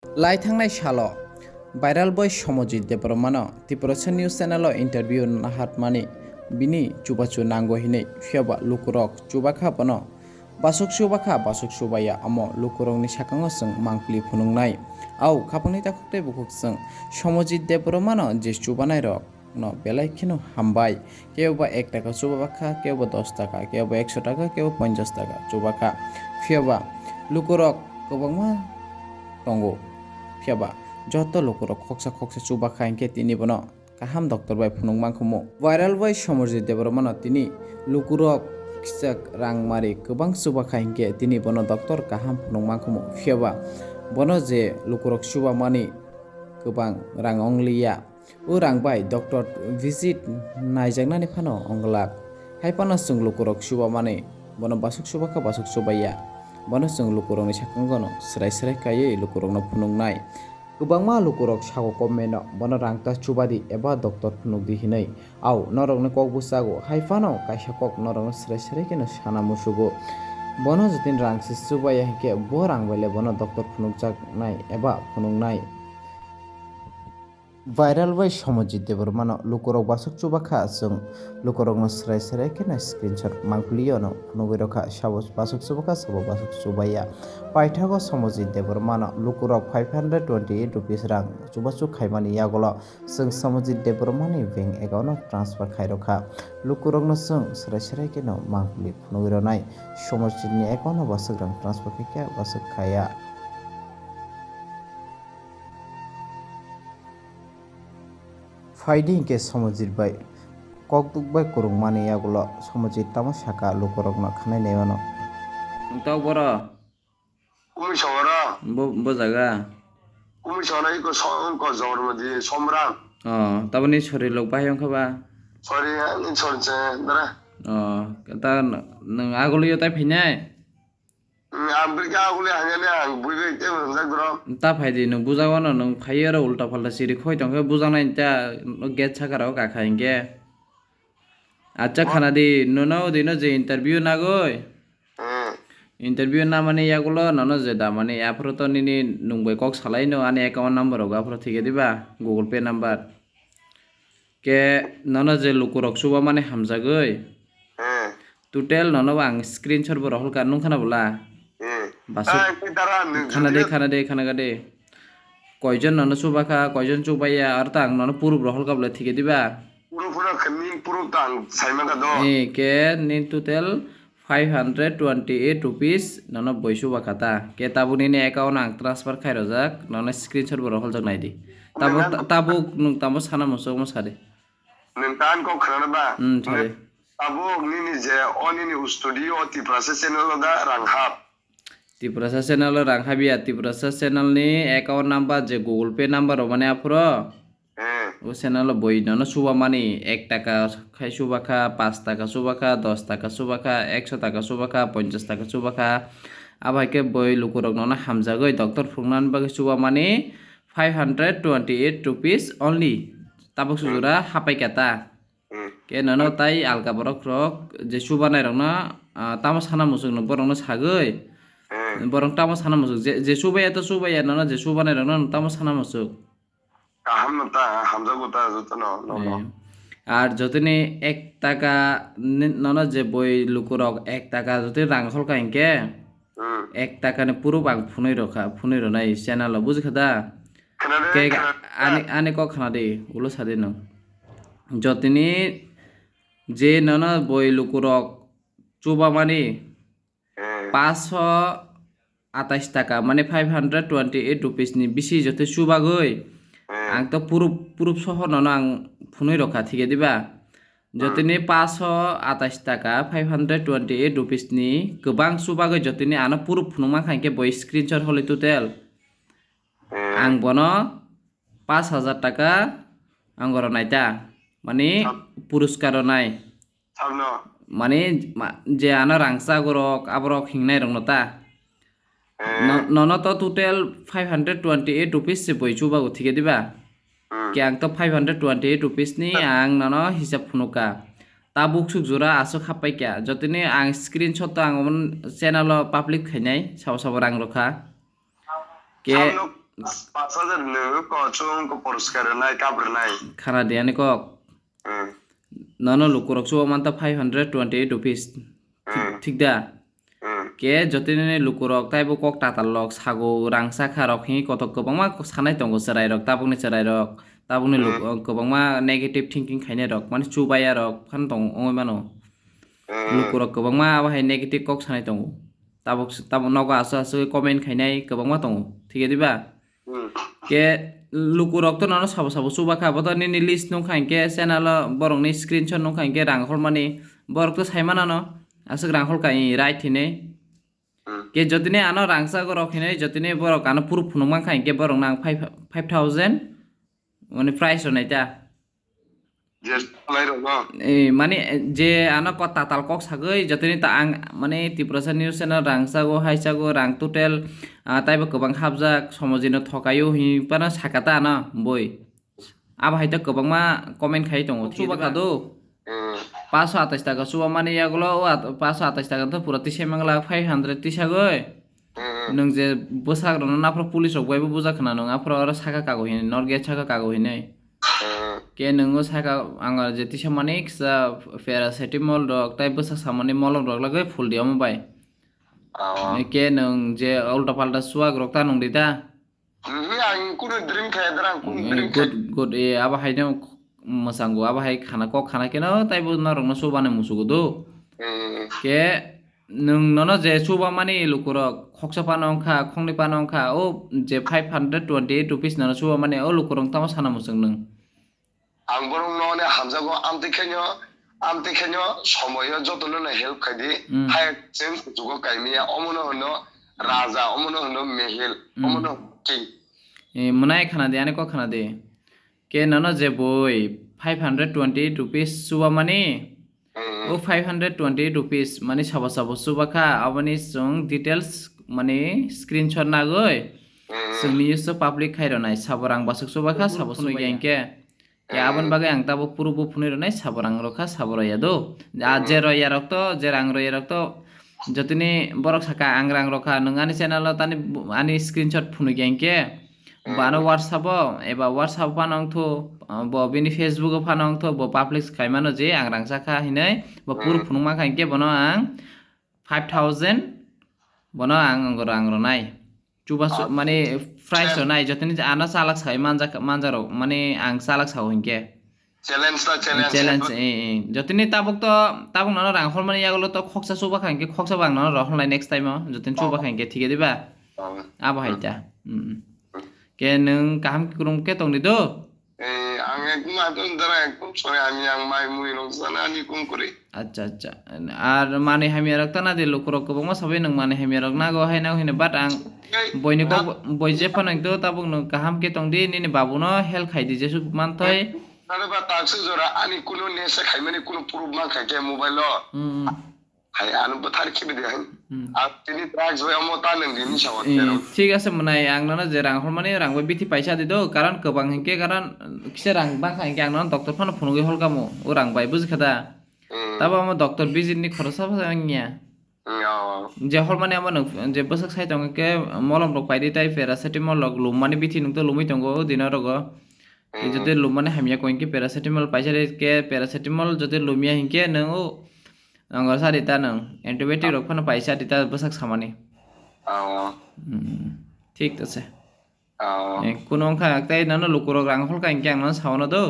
लाइथांनाय साल भाइराल बय समजित देबरमानो त्रिपुरासन news channel interview नाहातमानी बिनी चुबाचु नांगो हिनै फियाबा लुकुरक चुबाखा बनो बासुक सुबाया अमो लुकुरकनि साकांगो जों मांप्लि फुनुंनाय आव खापंनि ताकुते बुकुकजों समजित देबरमानो जे चुबानाय रक no belai kino hambai keuba 1 টাকা chubaka keuba 10 টাকা keuba 100 টাকা keuba 50 টাকা chubaka fiaba lukurok kobangma tongo fiaba joto lukurok khoksa chubaka engke tini bono kaham doctor bai phunung mangkhumo viral bai somorji debormano tini lukurok kisak rangmari kobang chubaka engke tini bono doctor kaham phunung mangkhumo fiaba bono je lukurok chubamani kobang rang ongliya urang bai doctor visit naijaknani phano onglak haipano chung lukurok subamani bono basuk subaya bono chung lukurokni sakangono srai kaiye lukurokno phunungnai kubangma lukurok sago komeno bono rangta chubadi eba doctor phunukdi hinai au norokni kokbusago haipano kaisa kok norokno srai keno sana musugo bono jutin rangsi subaya hike bo rangbaile bono doctor phunukjaknai eba phunungnai viral bai somojit debormano lukurok basuk chubakha chung lukurokno srai kena screenshot mangpliono phunugirokha sabo basuk chubakha sabo basuk chubaya paithago somojit debormano lukurok 528 rupees rang chubachu khaimani yagolo chung somojit debormani bank account transfer khairokha lukurokno chung srai kena mangpli phunugironai somojitni account basuk rang transfer khaikya basuk khaya finding के समजित bye ककदुक bye Kurung माने यागुलो समजित तम साका लुकरकनो खानाय नेवनो ताव बरा कुमी सवरा बो जागा कुमी Savara eco सन को जवर मदि समरा तबनि सरि लोक बायं खबा सरि इन सरचे दरा ता नों आगुलो यताय फैनाय आं बिका आगुले हानेले आं बुइबे ते जागरो ता फाइदि नों बुजावानो नों फाइयो र उल्टा फाल्टा सिरि खय दंखे बुजानाय ता गेट साकाराव काखायंगे अच्छा खाना दि नोनो दिनो जे इंटरव्यू नागोय इंटरव्यू ना माने यागुलो ननो जे दा माने याफ्रो तो निनि नुंबाय कक सालायनो आने अकाउंट नंबर होगा फ्रो थिगे दिबा गूगल पे नंबर के ननो जे लुकुरक सुबा माने हामजागोय टोटल ननो आं स्क्रीनशॉट बर हलका नुं खाना बोला बासु खाना दे कयजन ननो सुबाखा कयजन चुबाया और ता आं ननो पुरुब रहल काबले थिगे दिबा पुरो खनि पुरो तां साइमा का दो के नी टोटल 528 rupees ननो बैसुबा खाता के ताबुनि ने अकाउंट आं ट्रांसफर खायरजाक ननो स्क्रीनशॉट बर हल जक नायदि ताबु साना मसो मसादे नंतान को खरनबा सादे ताबु निनि जे ओनिनि स्टूडियो ति प्रोसेस चैनल दा रांहाब त्रिपुरासा चैनल रांहाबिया त्रिपुरासा चैनल नि अकाउंट नंबर जे गूगल पे नंबर माने आफरो वो चैनल बई ननो सुबा मानी 1 টাকা खाय सुबाखा 5 টাকা सुबाखा 10 টাকা सुबाखा 100 টাকা सुबाखा 50 টাকা सुबाखा आबाइके बई लुकुरक ननो हामजागै डॉक्टर फुंगनान बागै सुबा मानी 528 rupees only ताबक सुजुरा हापाइकाता के ननो ताई आलका बरक रक जे सुबा नाय रंगना तामा साना मुसुक न बरंनो सागै बरं तामा साना मुसुक जे सुबाया तो सुबाया ननो जे सुबा नाय रंगना तामा साना मुसुक हमता हमजागोता जतनो नो আর যতনি 1 টাকা নন যে বই লুকুরক 1 টাকা যদি রাংখল কাইনকে 1 টাকা নে পুরো বাং ফুনই রনাই চ্যানেল বুঝ খাদা কে আনে ক খানা দে উলো সাদে ন যতনি যে নন বই লুকুরক চুবা মানে 528 টাকা মানে 528 rupees ni bisi jote suba goi आं तो पुरुप सह ननो आं फुनै रखा थिगे दिबा जतिनि 528 टाका 528 rupees नि गोबां सुबागै जतिनि आनो पुरुप फुनुमा खायके बय स्क्रीनशॉट हले टोटल आं बनो 5000 टाका आं गर नायता माने पुरस्कार नाय माने जे आनो रांसा गरक आबरक हिंनाय रंनता ननो तो टोटल 528 rupees से बय सुबागो थिगे दिबा के आं तो 528 rupees नि आं ननो हिसाब फुनुका ताबुक सुजुरा आसो खापाय क्या जतिनि आं स्क्रीनशॉट तो आं चैनल पब्लिक खायनाय साव रां रखा के 5,000 nunggu kocung ke poroskar nai kabur nai. khara diani kok Hmm. nono lukurok chuwa manta 528 rupees ঠিক da Hmm. ke jotine lukurok taibo kok tatalok sago rangsa kharok hi kotok kobangma sanai tongo serai rok tabungni luk kobangma negative thinking khaine rok mane chubaya rok phan tong ongoi mano lukurok kobangma abahai negative kok sanai tongo tabuk nogo asu comment khainai kobangma tongo ঠিক আছে দিবা Hmm. ke lukurok to nono sabo chuba khabo to nini list nong khainke channel borok ni screenshot nong khainke ranghol mani borok to saimana no asuk ranghol kai right hine ke jotine ano rangsa gorok hine jotine borok ano puru phunungman khainke borok nang 5000 মানে price নাইতা Just lai ro no. মানে যে আনো ক তাতাল cock সাগৈ যতনি তা আং মানে Tripura news channel রাংসাগো হাইসাগো রাং total তাইবো गोबां হাবজাক সমজিনো থকায়ো হি পানা সাকাতা না বই আবা হাইতা गोबांमा কমেন্ট খাই দङ চুবাকা দো 528 টাকা চুবা মানে ইয়াগুলো 528 টাকা তো পুরা তিসে মাংলা 500 তিসাগৈ नों जे बोसाग्रनो नाफ्रा पुलिसआव बयबो बुजा खोना नङा फ्रा आरो साका कागो हिने नरगे साका कागो हिने के नोङो साका आङो जे तिसा माने क्सा पेरासिटामल रक ताइ बोसा सामाने मलम रक लागै फुल दियाम बाय के नों जे उल्टा पाल्टा सुवाग रक ता नंग दिता Ang kuno drink kaya darang kuno drink kaya. गुड ए आबा हाइनो मसांगो आबा हाइ खाना क खाना केनो ताइबो नरंनो सुबाने मुसुगो दो के नों ननो जे सुबा माने लुकुरक खक्सा पानंखा खंनि पानंखा ओ जे 528 रुपीस ननो सुबा माने ओ लुकुरं तामा साना मुसुं नों Ang borong no ne hamjago amte kenyo somoyo jotono na help kadi hay sen jugo kaimiya omono hono raja omono hono mehil omono king. ए मनाय खाना दे आने को खाना दे के ननो जे बय 528 रुपीस सुबा माने ओ 528 रुपीस माने साबा सुबाखा आबानि जों डिटेल्स माने स्क्रिनशट नागै जोंनि इउस पाब्लिक खायरनाय साबरां बासक सुबाखा साबो सुयैंके के आबन बागै आं ताबो पुरुबो फुनिरनाय साबरां रखा साबराया दो आ जे रया रक्तो जे रां रया रक्तो जतिनि बरक साका आंग्रां रखा नोंगानि चैनल तानि आनि स्क्रिनशट फुनुगेंके बानो WhatsApp एबा WhatsApp पानंथो ब बिनि Facebook पानंथो ब पाब्लिक खायमानो जे आं रांसाखा हिनै ब पुरु फुनुमा खायके बनो आं 5000 बनो आं आंगरो नाय चुबा माने प्राइस नाय जतनि आना सालाक साय मानजारो माने आं सालाक साव हिंके Challenge जतनि ताबक ननो रांखल माने यागलो तो खक्सा सुबा खायके खक्सा बां ननो रहलाय नेक्स्ट टाइम जतनि सुबा खायके ठीक दिबा आबा हाइता के नों काम कुरुम के तंगनि दो ang ekma ton dara ekum sore ami ang mai mui rong sana ani kum kori. अच्छा अच्छा আর মানে হামি রাখতা না দিল কুরক কবং সবাই নং মানে হামি রাখ না গো হাই না হিনে বাট আং বইনিকো বইজে ফানাং তো তাবং নং কাহাম কে তংদি নিনি বাবুনো হেল খাইদি যেসু মানতই Nada ba taxi zora ani kuno nesa kaimani kuno purub man kake mobile lo. Hai anu bathar kibi de hai. Tini drugs hoy amo ta nang dini shawat pero. ঠিক আছে মনাই আং না যে রাং হরমানি রাং বই বিথি পয়সা দিদো কারণ কবাং হিকে কারণ কিসে রাং বাং খাইকে আং না ডক্টর ফানো ফনুগে হলকামো ও রাং বাই বুঝ খাদা তাবো আমো ডক্টর বিজিনি খরচা ভাঙিয়া যে হরমানি আমো যে বসক সাই তংকে মলম রক পাইদি তাই প্যারাসিটামল লগ লুমানি বিথি নং তো লুমি তঙ্গো দিন রগ এই যদি লুমানি হামিয়া কইকে প্যারাসিটামল পয়সা কে প্যারাসিটামল যদি লুমিয়া হিকে নং आंगो सारिता नों एंटीबायोटिक रक फानो पैसा दिता बसाक सामानि ठीक আছে কোনো অংখা একটাই নানো লোকর রাং হল কাইকে আং সাওনা দো